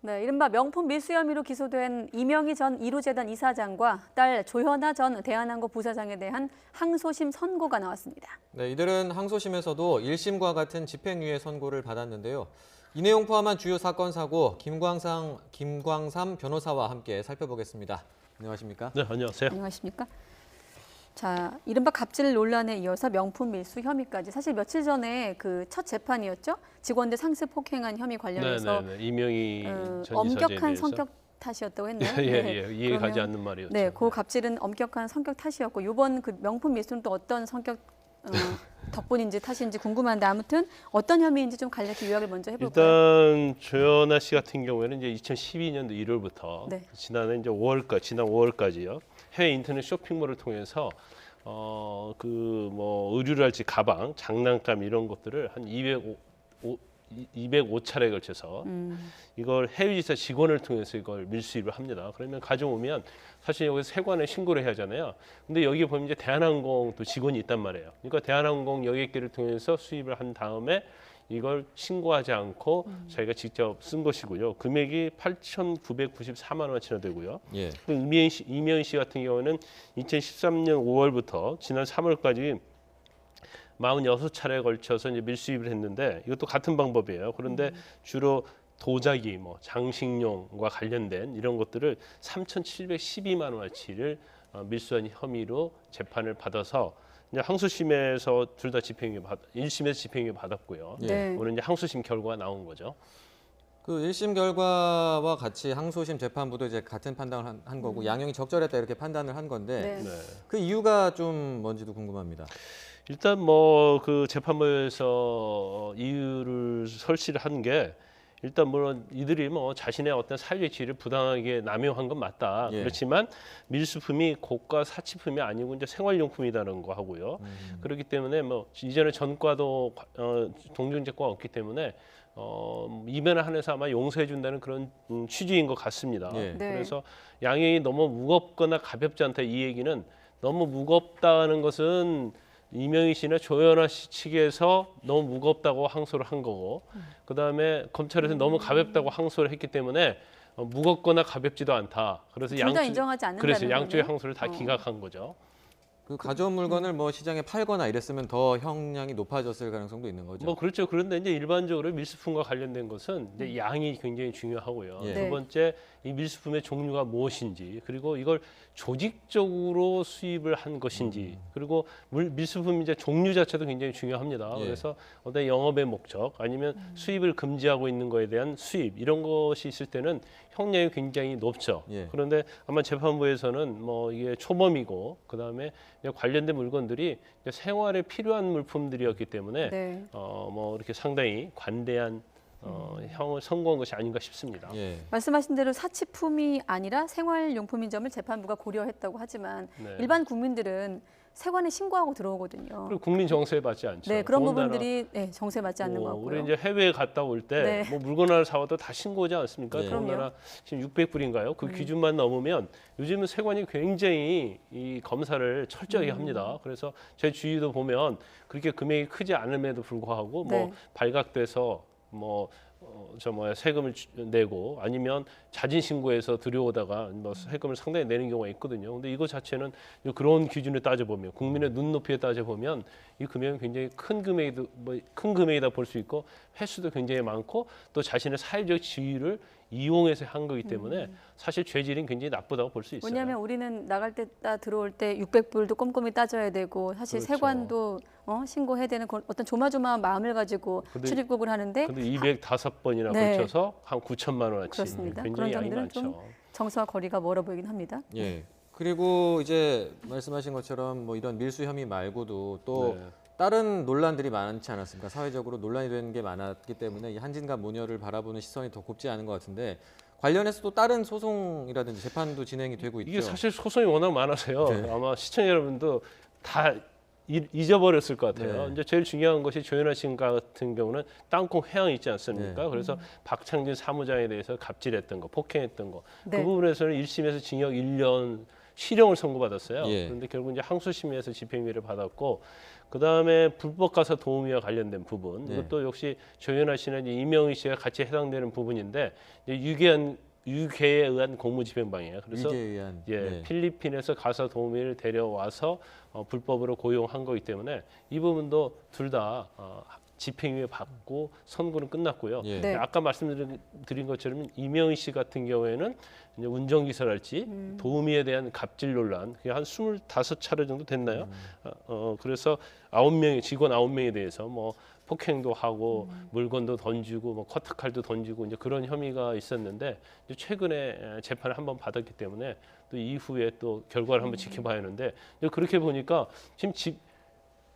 네, 이른바 명품 밀수 혐의로 기소된 이명희 전 이루재단 이사장과 딸 조현아 전 대한항공 부사장에 대한 항소심 선고가 나왔습니다. 네, 이들은 항소심에서도 1심과 같은 집행유예 선고를 받았는데요. 이 내용 포함한 주요 사건 사고 김광삼 변호사와 함께 살펴보겠습니다. 안녕하십니까? 네, 안녕하세요. 안녕하십니까? 자, 이른바 갑질 논란에 이어서 명품 밀수 혐의까지 사실 며칠 전에 그 첫 재판이었죠. 직원들 상습 폭행한 혐의 관련해서 이명희 전 이사장에 엄격한 대해서. 성격 탓이었다고 했나요? 이해 가지 않는 말이었죠. 네, 그 갑질은 엄격한 성격 탓이었고 이번 그 명품 밀수는 또 어떤 성격 덕분인지 탓인지 궁금한데 아무튼 어떤 혐의인지 좀 간략히 요약을 먼저 해볼까요? 일단 조현아 씨 같은 경우에는 이제 2012년도 1월부터 네. 지난 5월까지요. 해외 인터넷 쇼핑몰을 통해서 의류랄지 가방, 장난감 이런 것들을 한 205차례에 걸쳐서 이걸 해외 지사 직원을 통해서 이걸 밀수입을 합니다. 그러면 가져오면 사실 여기서 세관에 신고를 해야 하잖아요. 근데 여기 보면 이제 대한항공 또 직원이 있단 말이에요. 그러니까 대한항공 여객기를 통해서 수입을 한 다음에 이걸 신고하지 않고 자기가 직접 쓴 것이고요. 금액이 8,994만 원어치나 되고요. 예. 이명희 씨 같은 경우는 2013년 5월부터 지난 3월까지 46차례에 걸쳐서 이제 밀수입을 했는데 이것도 같은 방법이에요. 그런데 주로 도자기, 장식용과 관련된 이런 것들을 3,712만 원어치를 밀수한 혐의로 재판을 받아서 이제 항소심에서 둘 다 1심에서 집행유예 받았고요. 네. 오늘 이제 항소심 결과가 나온 거죠. 그 1심 결과와 같이 항소심 재판부도 이제 같은 판단을 한 거고 양형이 적절했다 이렇게 판단을 한 건데 네. 그 이유가 좀 뭔지도 궁금합니다. 일단 그 재판부에서 이유를 설치를 한 게 일단 물론 이들이 자신의 어떤 사유의 지위를 부당하게 남용한 건 맞다. 예. 그렇지만 밀수품이 고가 사치품이 아니고 이제 생활용품이라는 거 하고요. 그렇기 때문에 이전에 전과도 동정제과가 없기 때문에 이변을 한해서 아마 용서해 준다는 그런 취지인 것 같습니다. 예. 네. 그래서 양형이 너무 무겁거나 가볍지 않다 이 얘기는 너무 무겁다는 것은 이명희 씨나 조현아 씨 측에서 너무 무겁다고 항소를 한 거고 그다음에 검찰에서 너무 가볍다고 항소를 했기 때문에 무겁거나 가볍지도 않다. 그래서 둘 다 인정하지 않는다는 그래서 양쪽의 거네요? 항소를 다 기각한 거죠. 그 가져온 물건을 시장에 팔거나 이랬으면 더 형량이 높아졌을 가능성도 있는 거죠. 그렇죠. 그런데 이제 일반적으로 밀수품과 관련된 것은 이제 양이 굉장히 중요하고요. 예. 네. 두 번째 이 밀수품의 종류가 무엇인지 그리고 이걸 조직적으로 수입을 한 것인지 그리고 밀수품 이제 종류 자체도 굉장히 중요합니다. 예. 그래서 어떤 영업의 목적 아니면 수입을 금지하고 있는 거에 대한 수입 이런 것이 있을 때는 형량이 굉장히 높죠. 예. 그런데 아마 재판부에서는 이게 초범이고 그다음에 관련된 물건들이 생활에 필요한 물품들이었기 때문에 네. 이렇게 상당히 관대한 형을 선고한 것이 아닌가 싶습니다. 예. 말씀하신 대로 사치품이 아니라 생활용품인 점을 재판부가 고려했다고 하지만 네. 일반 국민들은 세관에 신고하고 들어오거든요. 그리고 국민 정서에 맞지 않죠. 네, 그런 더군다나 부분들이 정세 맞지 않는 것 같고요. 우리 이제 해외에 갔다 올 때 네. 물건 하나 사와도 다 신고하지 않습니까? 네. 더군다나 지금 600불인가요? 그 기준만 넘으면 요즘은 세관이 굉장히 이 검사를 철저하게 합니다. 그래서 제 주위도 보면 그렇게 금액이 크지 않음에도 불구하고 네. 발각돼서 세금을 내고 아니면 자진 신고해서 들여오다가 세금을 상당히 내는 경우가 있거든요. 근데 이거 자체는 그런 기준에 따져 보면 국민의 눈높이에 따져 보면 이 금액은 굉장히 큰 금액이다 볼 수 있고 횟수도 굉장히 많고 또 자신의 사회적 지위를 이용해서 한 거기 때문에 사실 죄질은 굉장히 나쁘다고 볼 수 있어요. 왜냐하면 우리는 나갈 때 들어올 때 600불도 꼼꼼히 따져야 되고 사실 그렇죠. 세관도 신고해야 되는 어떤 조마조마한 마음을 가지고 출입국을 하는데 근데 205번이나 네. 걸쳐서 한 9천만 원어치 그렇습니다. 그런 굉장히 양이 점들은 많죠. 좀 정서와 거리가 멀어 보이긴 합니다. 예. 그리고 이제 말씀하신 것처럼 이런 밀수 혐의 말고도 또 네. 다른 논란들이 많지 않았습니까? 사회적으로 논란이 되는 게 많았기 때문에 이 한진과 모녀를 바라보는 시선이 더 곱지 않은 것 같은데 관련해서 또 다른 소송이라든지 재판도 진행이 되고 있죠. 이게 사실 소송이 워낙 많아서요. 네. 아마 시청자 여러분도 다 잊어버렸을 것 같아요. 네. 이제 제일 중요한 것이 조현아 씨 같은 경우는 땅콩 회항 있지 않습니까? 네. 그래서 박창진 사무장에 대해서 갑질했던 거, 폭행했던 거. 네. 그 부분에서는 1심에서 징역 1년 실형을 선고받았어요. 예. 그런데 결국 이제 항소심에서 집행유예를 받았고 그 다음에 불법 가사 도우미와 관련된 부분 네. 이것도 역시 조현아 씨나 이제 이명희 씨가 같이 해당되는 부분인데 이제 유괴에 의한 공무집행방해예요. 그래서 위계에 의한 예, 네. 필리핀에서 가사 도우미를 데려와서 불법으로 고용한 거기 때문에 이 부분도 둘 다 집행유예 받고 선고는 끝났고요. 예. 네. 아까 말씀드린 것처럼 이명희 씨 같은 경우에는 이제 운전기사랄지 도우미에 대한 갑질 논란 그게 한 25차례 정도 됐나요? 그래서 9명의 직원 9명에 대해서 뭐 폭행도 하고 물건도 던지고 뭐 커터칼도 던지고 이제 그런 혐의가 있었는데 이제 최근에 재판을 한번 받았기 때문에 또 이후에 또 결과를 한번 지켜봐야 하는데 이제 그렇게 보니까 지금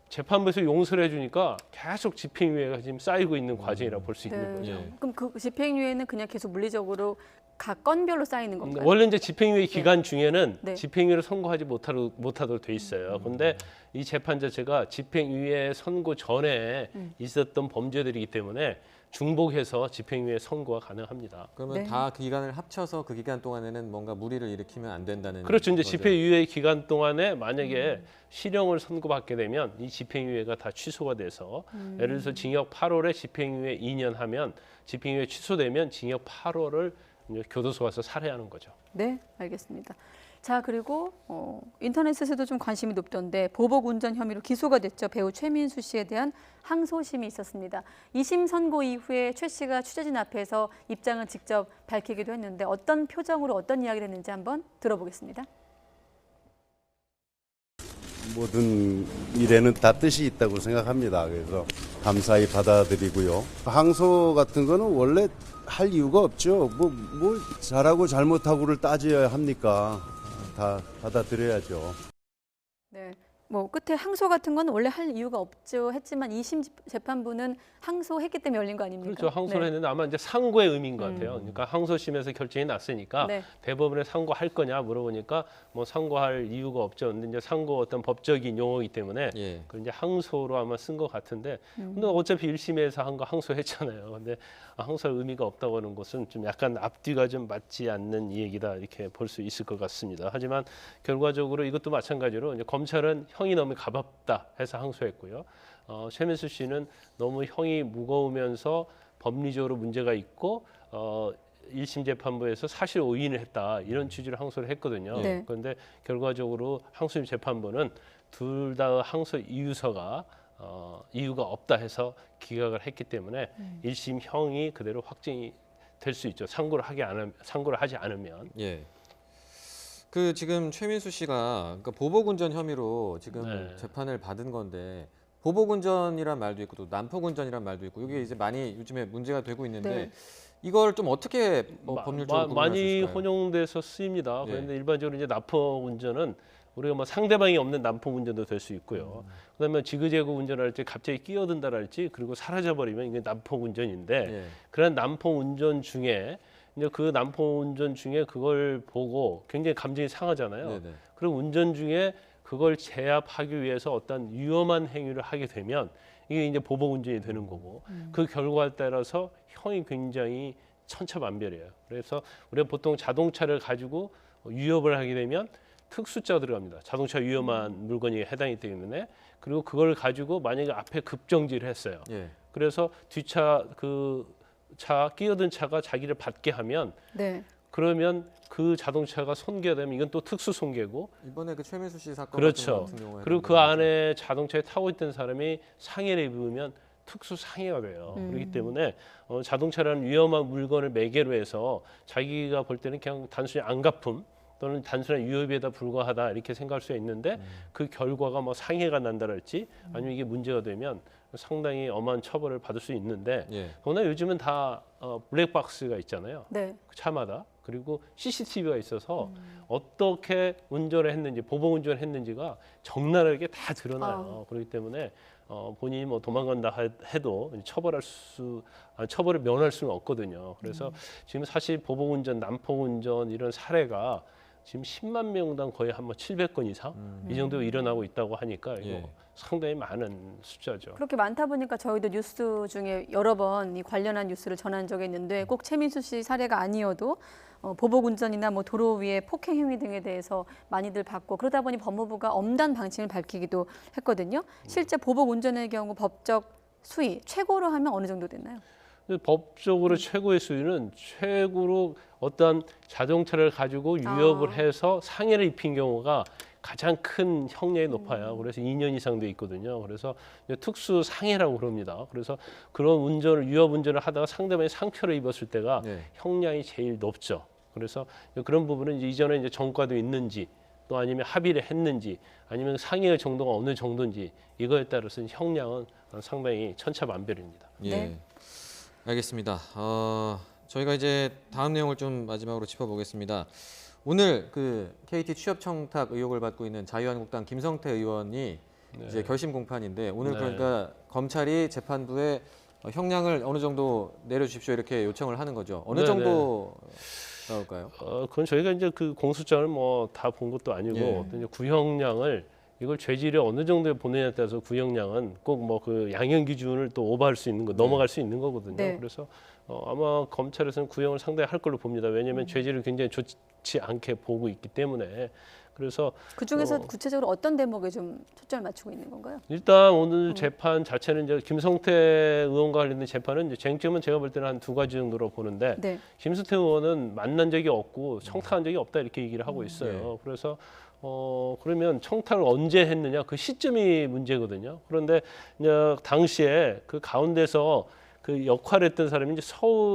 재판부에서 용서를 해주니까 계속 집행유예가 지금 쌓이고 있는 과정이라고 볼 수 있는 거죠. 예. 그럼 그 집행유예는 그냥 계속 물리적으로 각 건별로 쌓이는 건가요? 원래 이제 집행유예 기간 중에는 네. 집행유예를 선고하지 못하도록 돼 있어요. 그런데 이 재판 자체가 집행유예 선고 전에 있었던 범죄들이기 때문에 중복해서 집행유예 선고가 가능합니다. 그러면 네. 다 그 기간을 합쳐서 그 기간 동안에는 뭔가 무리를 일으키면 안 된다는 그렇죠. 이제 거죠. 집행유예 기간 동안에 만약에 실형을 선고받게 되면 이 집행유예가 다 취소가 돼서 예를 들어서 징역 8월에 집행유예 2년 하면 집행유예 취소되면 징역 8월을 이제 교도소 가서 살해하는 거죠. 네, 알겠습니다. 자, 그리고 인터넷에서도 좀 관심이 높던데 보복 운전 혐의로 기소가 됐죠. 배우 최민수 씨에 대한 항소심이 있었습니다. 2심 선고 이후에 최 씨가 취재진 앞에서 입장을 직접 밝히기도 했는데 어떤 표정으로 어떤 이야기를 했는지 한번 들어보겠습니다. 모든 일에는 다 뜻이 있다고 생각합니다. 그래서 감사히 받아들이고요. 항소 같은 거는 원래 할 이유가 없죠. 뭐 잘하고 잘못하고를 따져야 합니까? 다 받아들여야죠. 네. 뭐 끝에 항소 같은 건 원래 할 이유가 없죠 했지만 2심 재판부는 항소했기 때문에 열린 거 아닙니까? 그렇죠. 항소를 네. 했는데 아마 이제 상고의 의미인 것 같아요. 그러니까 항소심에서 결정이 났으니까 네. 대법원에 상고할 거냐 물어보니까 뭐 상고할 이유가 없죠. 근데 이제 상고 어떤 법적인 용어이기 때문에 예. 그 이제 항소로 아마 쓴 것 같은데 근데 어차피 1심에서 한 거 항소했잖아요. 근데 항소할 의미가 없다고 하는 것은 좀 약간 앞뒤가 좀 맞지 않는 이 얘기다 이렇게 볼 수 있을 것 같습니다. 하지만 결과적으로 이것도 마찬가지로 이제 검찰은 형이 너무 가볍다 해서 항소했고요. 최민수 씨는 너무 형이 무거우면서 법리적으로 문제가 있고 1심 재판부에서 사실 오인을 했다 이런 취지로 항소를 했거든요. 네. 그런데 결과적으로 항소심 재판부는 둘 다 항소 이유서가 이유가 없다 해서 기각을 했기 때문에 1심 형이 그대로 확정이 될 수 있죠. 상고를 하지 않으면. 예. 그 지금 최민수 씨가 그러니까 보복운전 혐의로 지금 네. 재판을 받은 건데 보복운전이란 말도 있고 또 난폭운전이란 말도 있고 이게 이제 많이 요즘에 문제가 되고 있는데 네. 이걸 좀 어떻게 법률적으로 구분할 수 많이 있을까요? 혼용돼서 쓰입니다. 예. 그런데 일반적으로 이제 납포 운전은 우리가 뭐 상대방이 없는 난폭 운전도 될 수 있고요. 그다음에 지그재그 운전할 때 갑자기 끼어든다랄지 그리고 사라져 버리면 이게 난폭 운전인데 예. 그런 난폭 운전 중에 이제 그 난폭 운전 중에 그걸 보고 굉장히 감정이 상하잖아요. 네네. 그리고 운전 중에 그걸 제압하기 위해서 어떤 위험한 행위를 하게 되면 이게 이제 보복 운전이 되는 거고 그 결과에 따라서 형이 굉장히 천차만별이에요. 그래서 우리가 보통 자동차를 가지고 위협을 하게 되면 특수자가 들어갑니다. 자동차 위험한 물건이 해당이 되기 때문에 그리고 그걸 가지고 만약에 앞에 급정지를 했어요. 예. 그래서 뒷차 끼어든 차가 자기를 받게 하면 네. 그러면 그 자동차가 손괴가 되면 이건 또 특수 손괴고 이번에 그 최민수 씨 사건 그렇죠. 같은 경우에는 그리고 그 안에 자동차에 타고 있던 사람이 상해를 입으면 특수 상해가 돼요. 그렇기 때문에 자동차라는 위험한 물건을 매개로 해서 자기가 볼 때는 그냥 단순히 안가품 또는 단순한 위협에다 불과하다 이렇게 생각할 수 있는데 그 결과가 뭐 상해가 난다랄지 아니면 이게 문제가 되면 상당히 엄한 처벌을 받을 수 있는데 예. 그러나 요즘은 다 블랙박스가 있잖아요. 네. 그 차마다 그리고 CCTV가 있어서 어떻게 운전을 했는지 보복 운전을 했는지가 적나라하게 다 드러나요. 그렇기 때문에 본인이 뭐 도망간다 해도 처벌을 면할 수는 없거든요. 그래서 지금 사실 보복 운전, 난폭 운전 이런 사례가 지금 10만 명당 거의 한 700건 이상 이 정도 일어나고 있다고 하니까 이거 예. 상당히 많은 숫자죠. 그렇게 많다 보니까 저희도 뉴스 중에 여러 번 이 관련한 뉴스를 전한 적이 있는데 꼭 최민수 씨 사례가 아니어도 보복 운전이나 뭐 도로 위에 폭행 행위 등에 대해서 많이들 받고 그러다 보니 법무부가 엄단 방침을 밝히기도 했거든요. 실제 보복 운전의 경우 법적 수위 최고로 하면 어느 정도 되나요? 근데 법적으로 최고의 수위는 최고로 어떤 자동차를 가지고 위협을 해서 상해를 입힌 경우가 가장 큰 형량이 높아요. 그래서 2년 이상 돼 있거든요. 그래서 특수 상해라고 그럽니다. 그래서 그런 위협 운전을 하다가 상대방이 상처를 입었을 때가 네. 형량이 제일 높죠. 그래서 그런 부분은 이전에 이제 전과도 있는지 또 아니면 합의를 했는지 아니면 상해의 정도가 어느 정도인지 이거에 따라서 형량은 상당히 천차만별입니다. 예. 네. 알겠습니다. 저희가 이제 다음 내용을 좀 마지막으로 짚어보겠습니다. 오늘 그 KT 취업 청탁 의혹을 받고 있는 자유한국당 김성태 의원이 이제 결심 공판인데 오늘 네. 그러니까 검찰이 재판부에 형량을 어느 정도 내려주십시오 이렇게 요청을 하는 거죠. 어느 네, 정도 나올까요? 그건 저희가 이제 그 공소장을 뭐 다 본 것도 아니고 예. 또 이제 구형량을 이걸 죄질이 어느 정도에 보내냐에 따라서 구형량은 꼭 뭐 그 양형 기준을 또 오버할 수 있는 거 넘어갈 수 있는 거거든요. 네. 그래서 아마 검찰에서는 구형을 상당히 할 걸로 봅니다. 왜냐하면 죄질을 굉장히 좋지 않게 보고 있기 때문에 그래서 그 중에서 구체적으로 어떤 대목에 좀 초점을 맞추고 있는 건가요? 일단 오늘 재판 자체는 이제 김성태 의원과 관련된 재판은 이제 쟁점은 제가 볼 때는 한 두 가지 정도로 보는데 네. 김성태 의원은 만난 적이 없고 청탁한 적이 없다 이렇게 얘기를 하고 있어요. 그래서 그러면 청탁을 언제 했느냐 그 시점이 문제거든요. 그런데 이제 당시에 그 가운데서 그 역할을 했던 사람이 이제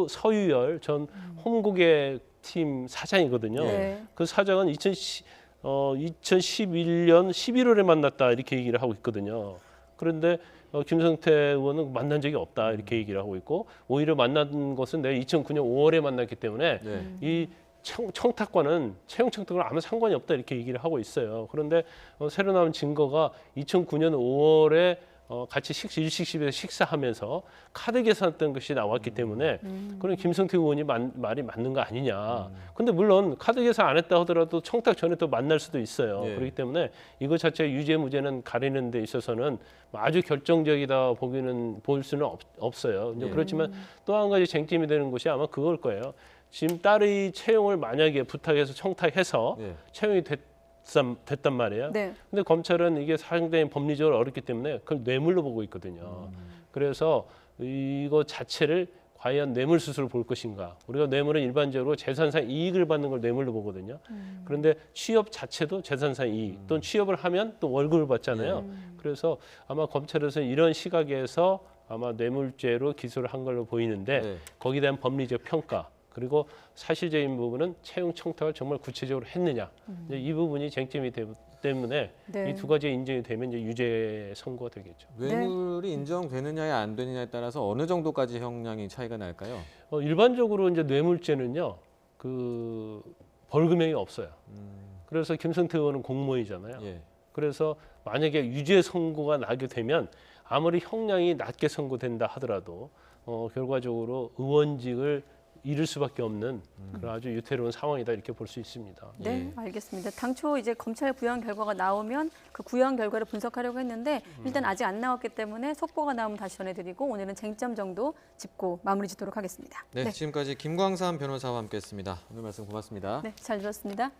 서유열 전 홈고객팀 사장이거든요. 네. 그 사장은 2011년 11월에 만났다 이렇게 얘기를 하고 있거든요. 그런데 김성태 의원은 만난 적이 없다 이렇게 얘기를 하고 있고 오히려 만난 것은 내가 2009년 5월에 만났기 때문에 네. 이 청탁과는 채용 청탁과 아무 상관이 없다 이렇게 얘기를 하고 있어요. 그런데 새로 나온 증거가 2009년 5월에 같이 일식집에서 식사하면서 카드 계산했던 것이 나왔기 때문에 그런 김성태 의원이 말이 맞는 거 아니냐. 근데 물론 카드 계산 안 했다 하더라도 청탁 전에 또 만날 수도 있어요. 예. 그렇기 때문에 이거 자체 유죄 무죄는 가리는 데 있어서는 아주 결정적이다 볼 수는 없어요. 이제 예. 그렇지만 또 한 가지 쟁점이 되는 것이 아마 그걸 거예요. 지금 딸의 채용을 만약에 부탁해서 청탁해서 네. 채용이 됐단 말이에요. 네. 근데 검찰은 이게 상당히 법리적으로 어렵기 때문에 그걸 뇌물로 보고 있거든요. 그래서 이거 자체를 과연 뇌물 수수를 볼 것인가? 우리가 뇌물은 일반적으로 재산상 이익을 받는 걸 뇌물로 보거든요. 그런데 취업 자체도 재산상 이익 또는 취업을 하면 또 월급을 받잖아요. 그래서 아마 검찰에서는 이런 시각에서 아마 뇌물죄로 기소를 한 걸로 보이는데 네. 거기에 대한 법리적 평가 그리고 사실적인 부분은 채용 청탁을 정말 구체적으로 했느냐 이제 이 부분이 쟁점이 때문에 네. 이 두 가지 인정이 되면 이제 유죄 선고가 되겠죠. 뇌물이 인정되느냐에 안 되느냐에 따라서 어느 정도까지 형량이 차이가 날까요? 일반적으로 이제 뇌물죄는요 그 벌금형이 없어요. 그래서 김성태 의원은 공무원이잖아요. 예. 그래서 만약에 유죄 선고가 나게 되면 아무리 형량이 낮게 선고된다 하더라도 결과적으로 의원직을 잃을 수밖에 없는 그런 아주 유태로운 상황이다 이렇게 볼 수 있습니다. 네, 알겠습니다. 당초 이제 검찰 구형 결과가 나오면 그 구형 결과를 분석하려고 했는데 일단 아직 안 나왔기 때문에 속보가 나오면 다시 전해드리고 오늘은 쟁점 정도 짚고 마무리 짓도록 하겠습니다. 네, 지금까지 김광삼 변호사와 함께했습니다. 오늘 말씀 고맙습니다. 네, 잘 들었습니다.